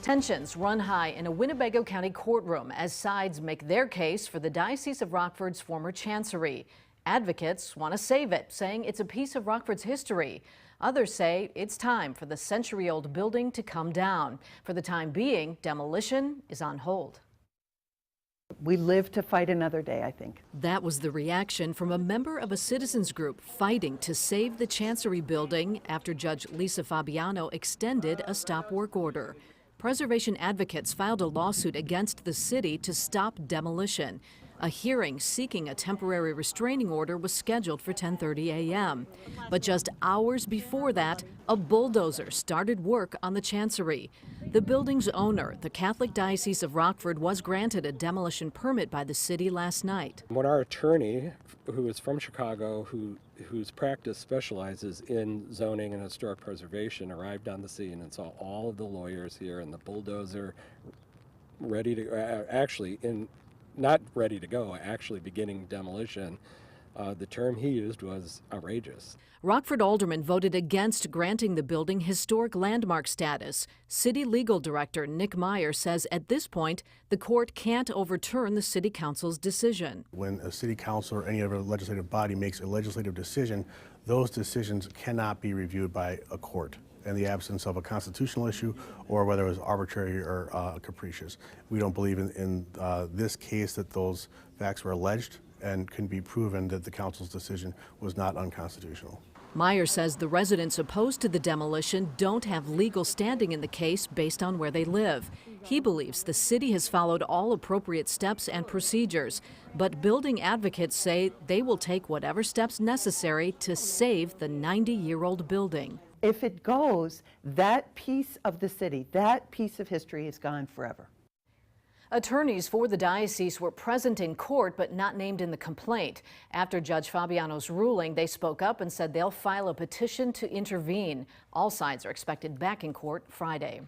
Tensions run high in a Winnebago County courtroom as sides make their case for the Diocese of Rockford's former chancery. Advocates want to save it, saying it's a piece of Rockford's history. Others say it's time for the century-old building to come down. For the time being, demolition is on hold. We live to fight another day, I think. That was the reaction from a member of a citizens group fighting to save the Chancery building after Judge Lisa Fabiano extended a stop work order. Preservation advocates filed a lawsuit against the city to stop demolition. A hearing seeking a temporary restraining order was scheduled for 10:30 a.m. But just hours before that, a bulldozer started work on the Chancery. The building's owner, the Catholic Diocese of Rockford, was granted a demolition permit by the city last night. When our attorney, who is from Chicago, whose practice specializes in zoning and historic preservation, arrived on the scene and saw all of the lawyers here and the bulldozer ready to, not ready to go, actually beginning demolition. The term he used was outrageous. Rockford aldermen voted against granting the building historic landmark status. City Legal Director Nick Meyer says at this point, the court can't overturn the city council's decision. When a city council or any other legislative body makes a legislative decision, those decisions cannot be reviewed by a court in the absence of a constitutional issue or whether it was arbitrary or capricious. We don't believe in this case that those facts were alleged and can be proven that the council's decision was not unconstitutional. Meyer says the residents opposed to the demolition don't have legal standing in the case based on where they live. He believes the city has followed all appropriate steps and procedures, but building advocates say they will take whatever steps necessary to save the 90-year-old building. If it goes, that piece of the city, that piece of history is gone forever. Attorneys for the diocese were present in court but not named in the complaint. After Judge Fabiano's ruling, they spoke up and said they'll file a petition to intervene. All sides are expected back in court Friday.